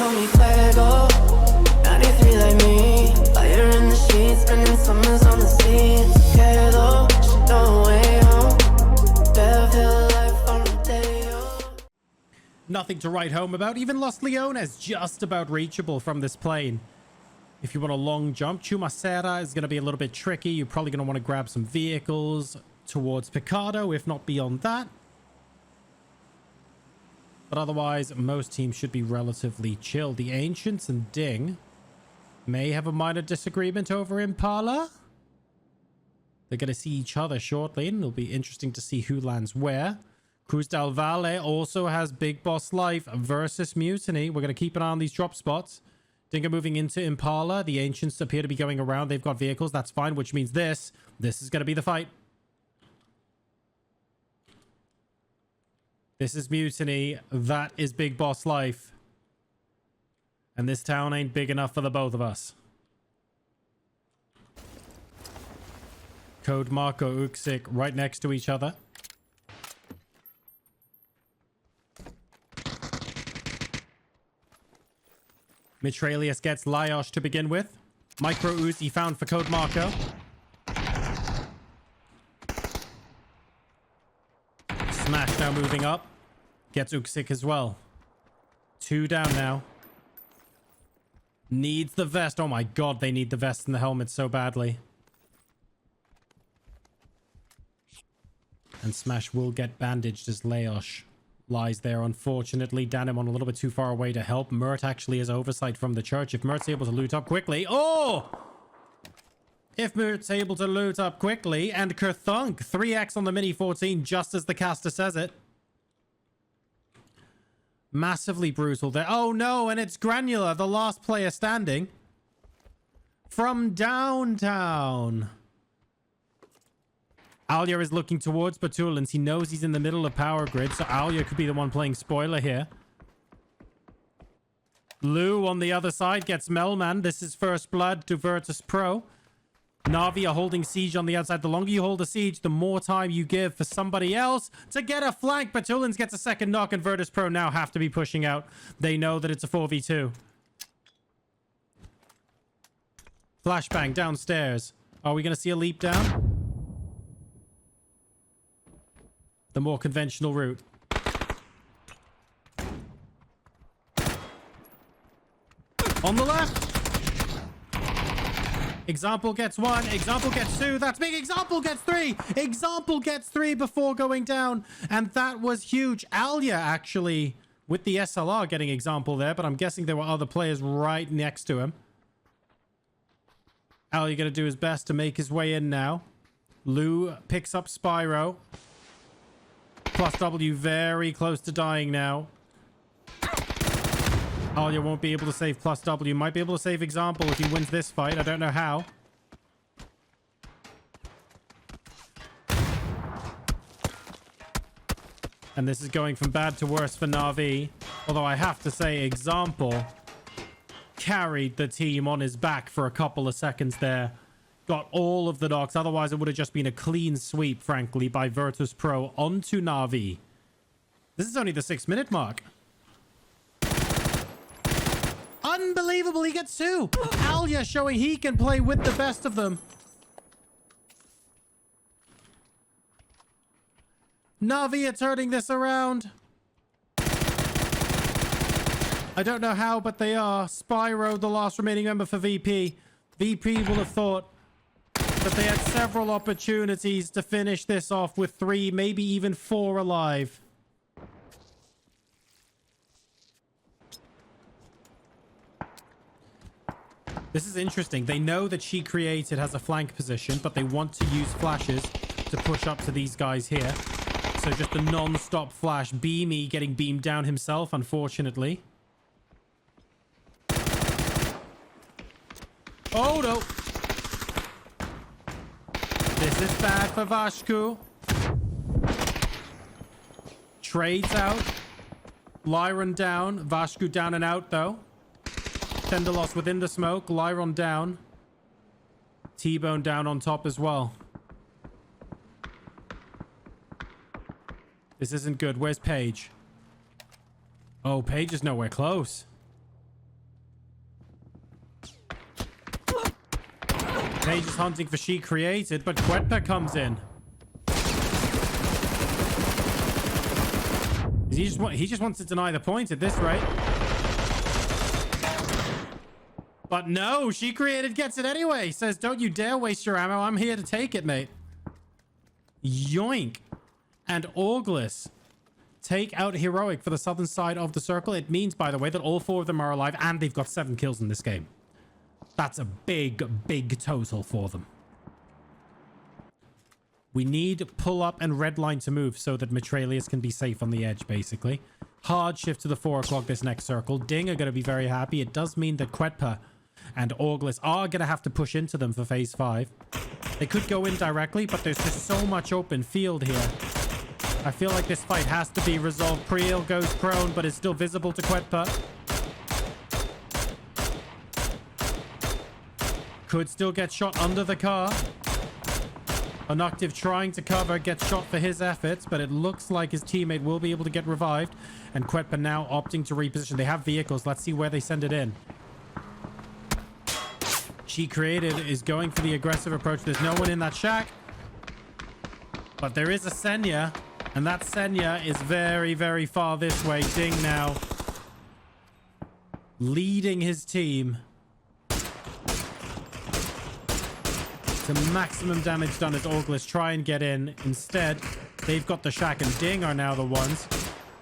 call me fuego. 93 like me, fire in the sheets, spending summers on the sea. It's okay though, she know way home. Better feel life on a day. Nothing to write home about. Even Los Leones just about reachable from this plane. If you want a long jump, Chumacera is going to be a little bit tricky. You're probably going to want to grab some vehicles towards Picado, if not beyond that. But otherwise, most teams should be relatively chill. The Ancients and Ding may have a minor disagreement over Impala. They're going to see each other shortly, and it'll be interesting to see who lands where. Cruz del Valle also has Big Boss Life versus Mutiny. We're going to keep an eye on these drop spots. Dingo moving into Impala. The Ancients appear to be going around. They've got vehicles. That's fine, which means this is going to be the fight. This is Mutiny. That is Big Boss Life. And this town ain't big enough for the both of us. Code Marco Uxik right next to each other. Mitralius gets Lyosh to begin with. Micro Uzi found for Code Marco. Smash now moving up. Gets Uxik as well. 2 down now. Needs the vest. Oh my god, they need the vest and the helmet so badly. And Smash will get bandaged as Laosh lies there, unfortunately. Danimon a little bit too far away to help. Mert actually has oversight from the church. If Mert's able to loot up quickly... Oh! If Mert's able to loot up quickly, and Kerthunk 3x on the Mini 14 just as the caster says it. Massively brutal there. Oh no, and it's Granular, the last player standing. From downtown. Alia is looking towards Batulans. He knows he's in the middle of Power Grid, so Alia could be the one playing spoiler here. Lou on the other side gets Melman. This is first blood to Virtus Pro. Navi are holding siege on the outside. The longer you hold a siege, the more time you give for somebody else to get a flank. Batulans gets a second knock, and Virtus Pro now have to be pushing out. They know that it's a 4v2. Flashbang downstairs. Are we going to see a leap down? The more conventional route. On the left. Example gets 1. Example gets 2. That's big. Example gets 3. Example gets 3 before going down. And that was huge. Alia actually with the SLR getting Example there, but I'm guessing there were other players right next to him. Alia going to do his best to make his way in now. Lou picks up Spyro. Plus W very close to dying now. Alia won't be able to save plus W. Might be able to save Example if he wins this fight. I don't know how. And this is going from bad to worse for Navi. Although I have to say, Example carried the team on his back for a couple of seconds there. Got all of the knocks. Otherwise, it would have just been a clean sweep, frankly, by Virtus Pro onto Navi. This is only the 6-minute mark. Unbelievable. He gets 2. Alia showing he can play with the best of them. Navi are turning this around. I don't know how, but they are. Spyro, the last remaining member for VP. VP will have thought that they had several opportunities to finish this off with 3, maybe even 4 alive. This is interesting. They know that She Created has a flank position, but they want to use flashes to push up to these guys here. So just a non-stop flash. Beamy getting beamed down himself, unfortunately. Oh, no. This is bad for Vashku. Trades out. Lyron down. Vashku down and out, though. Tenderloss within the smoke. Lyron down. T-Bone down on top as well. This isn't good. Where's Paige? Oh, Paige is nowhere close. Page is hunting for She Created, but Quetpa comes in. He just wants to deny the point at this rate. But no, She Created gets it anyway. Says, don't you dare waste your ammo. I'm here to take it, mate. Yoink. And Auglis take out Heroic for the southern side of the circle. It means, by the way, that all 4 of them are alive and they've got 7 kills in this game. That's a big, big total for them. We need Pull Up and Redline to move so that Mitrailleus can be safe on the edge, basically. Hard shift to the 4 o'clock this next circle. Ding are going to be very happy. It does mean that Quetpa and Auglis are going to have to push into them for phase 5. They could go in directly, but there's just so much open field here. I feel like this fight has to be resolved. Priel goes prone, but is still visible to Quetpa. Could still get shot under the car. Unactive trying to cover, gets shot for his efforts, but it looks like his teammate will be able to get revived. And Quetpa now opting to reposition. They have vehicles. Let's see where they send it in. She Created is going for the aggressive approach. There's no one in that shack. But there is a Senya. And that Senya is very, very far this way. Ding now leading his team to maximum damage done as Auglis try and get in. Instead, they've got the shack, and Ding are now the ones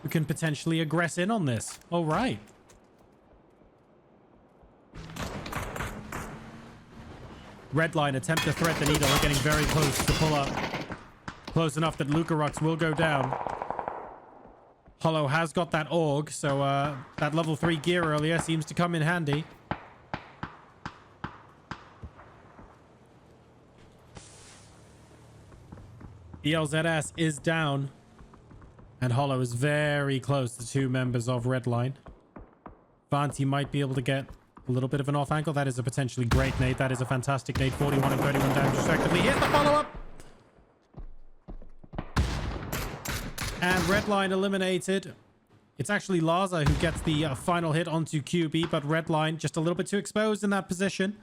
who can potentially aggress in on this. All right. Redline attempt to thread the needle. They're getting very close to Pull Up. Close enough that Lucarux will go down. Hollow has got that AUG, so that level 3 gear earlier seems to come in handy. ELZS is down. And Hollow is very close to 2 members of Redline. Sambty might be able to get a little bit of an off angle. That is a potentially great nade. That is a fantastic nade. 41 and 31 damage respectively. Here's the follow-up. And Redline eliminated. It's actually Laza who gets the final hit onto QB, but Redline just a little bit too exposed in that position.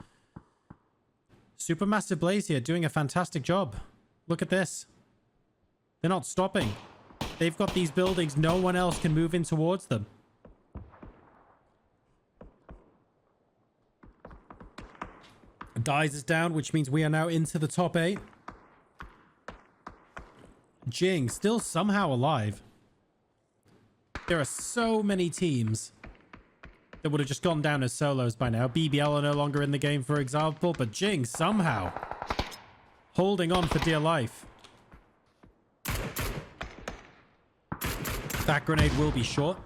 Supermassive Blaze here doing a fantastic job. Look at this. They're not stopping. They've got these buildings. No one else can move in towards them. Dies is down, which means we are now into the top 8. Jing still somehow alive. There are so many teams that would have just gone down as solos by now. BBL are no longer in the game, for example, but Jing somehow holding on for dear life. That grenade will be short.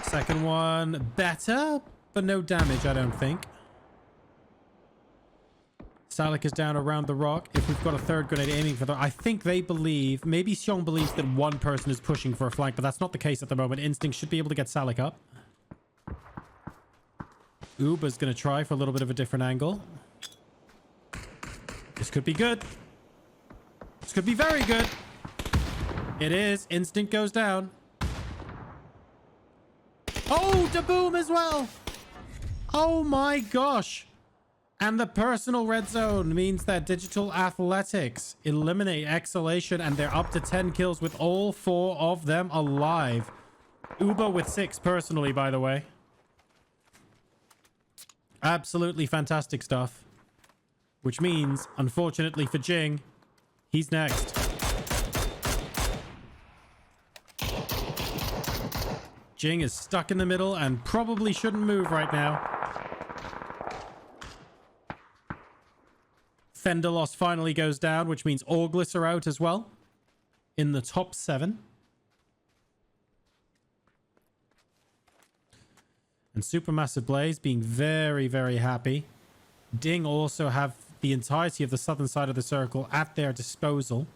Second one better, but no damage, I don't think. Salik is down around the rock. If we've got a third grenade aiming for I think they believe, maybe Xiong believes that one person is pushing for a flank, but that's not the case at the moment. Instinct should be able to get Salik up. Ubah's going to try for a little bit of a different angle. This could be good. This could be very good. It is. Instinct goes down. Oh, Daboom as well. Oh my gosh. And the personal red zone means that Digital Athletics eliminate Exhalation, and they're up to 10 kills with all 4 of them alive. Ubah with 6 personally, by the way. Absolutely fantastic stuff. Which means, unfortunately for Jing, he's next. Jing is stuck in the middle and probably shouldn't move right now. Fendalos finally goes down, which means Auglis are out as well in the top 7. And Supermassive Blaze being very, very happy. Ding also have the entirety of the southern side of the circle at their disposal.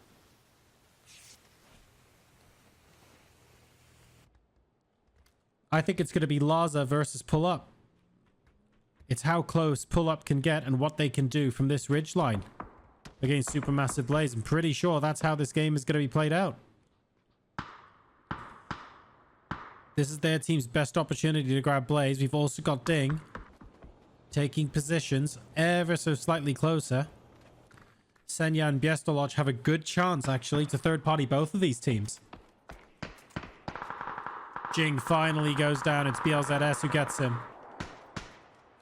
I think it's going to be Laza versus Pull Up. It's how close Pull Up can get and what they can do from this ridge line against Supermassive Blaze. I'm pretty sure that's how this game is going to be played out. This is their team's best opportunity to grab Blaze. We've also got Ding taking positions ever so slightly closer. Senya and Biestoloch have a good chance, actually, to third-party both of these teams. Jing finally goes down. It's BLZS who gets him.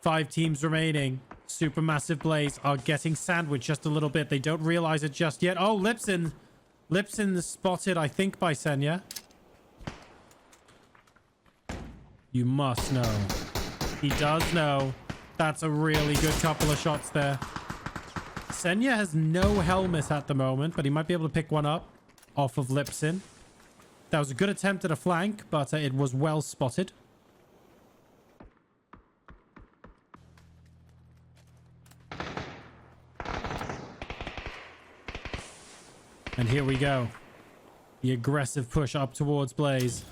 5 teams remaining. Supermassive Blaze are getting sandwiched just a little bit. They don't realize it just yet. Oh, Lipson. Lipson spotted, I think, by Senya. You must know. He does know. That's a really good couple of shots there. Senya has no helmet at the moment, but he might be able to pick one up off of Lipson. That was a good attempt at a flank, but it was well spotted. And here we go. The aggressive push up towards Blaze.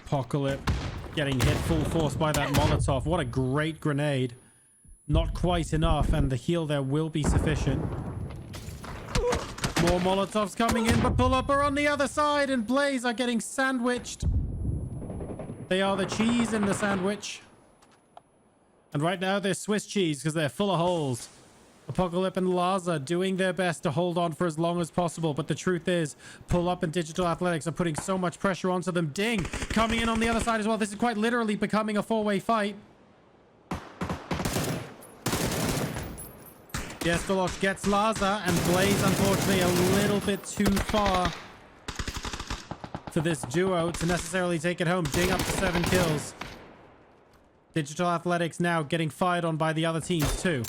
Apocalypse getting hit full force by that Molotov. What a great grenade. Not quite enough, and the heal there will be sufficient. More Molotovs coming in, but Pull Up are on the other side, and Blaze are getting sandwiched. They are the cheese in the sandwich. And right now they're Swiss cheese because they're full of holes. Apocalypse and Laza doing their best to hold on for as long as possible, but the truth is, Pull Up and Digital Athletics are putting so much pressure onto them. Ding coming in on the other side as well. This is quite literally becoming a 4-way fight. Biestoloch gets Laza, and Blaze, unfortunately, a little bit too far for this duo to necessarily take it home. Ding up to 7 kills. Digital Athletics now getting fired on by the other teams too.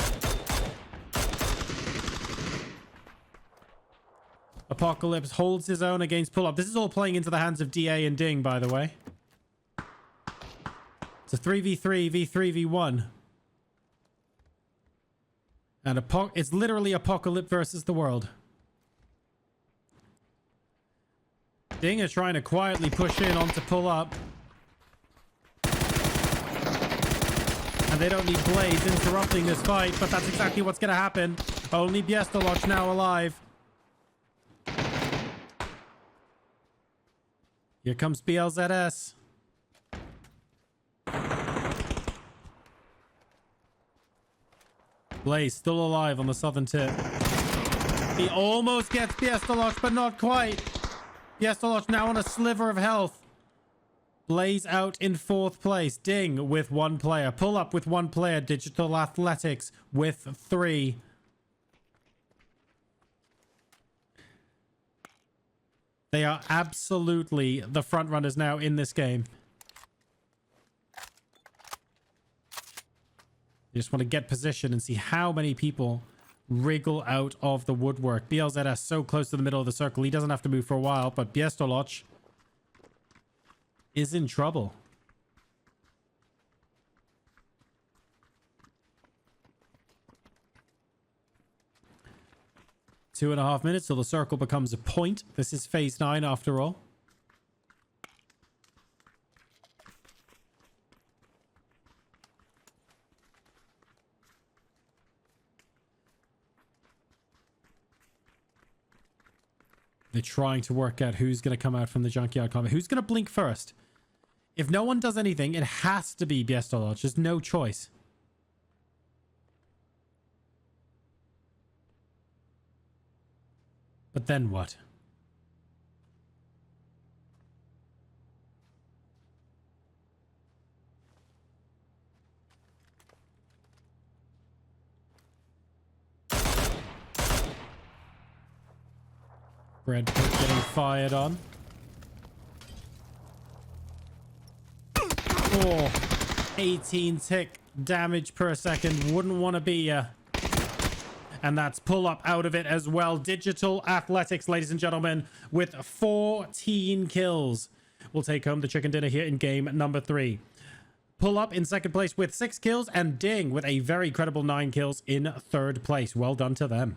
Apocalypse holds his own against Pull Up. This is all playing into the hands of DA and Ding, by the way. It's a 3v3, v3v1. And it's literally Apocalypse versus the world. Ding is trying to quietly push in onto Pull Up. And they don't need Blaze interrupting this fight, but that's exactly what's going to happen. Only Biestoloch now alive. Here comes BLZS. Blaze still alive on the southern tip. He almost gets Biestoloch, but not quite. Biestoloch now on a sliver of health. Blaze out in 4th place. Ding with 1 player. Pull Up with 1 player. Digital Athletics with 3. They are absolutely the front runners now in this game. You just want to get position and see how many people wriggle out of the woodwork. BLZS so close to the middle of the circle. He doesn't have to move for a while, but Biestoloch is in trouble. Two and a half minutes till the circle becomes a point. This is phase 9 after all. They're trying to work out who's going to come out from the junkyard combat. Who's going to blink first? If no one does anything, it has to be Biestoloch. There's no choice. But then what? BreadPit getting fired on. Oh, 18 tick damage per second. Wouldn't want to be ya. And that's Pull Up out of it as well. Digital Athletics, ladies and gentlemen, with 14 kills. We'll take home the chicken dinner here in game number 3. Pull Up in 2nd place with 6 kills, and Ding with a very credible 9 kills in 3rd place. Well done to them.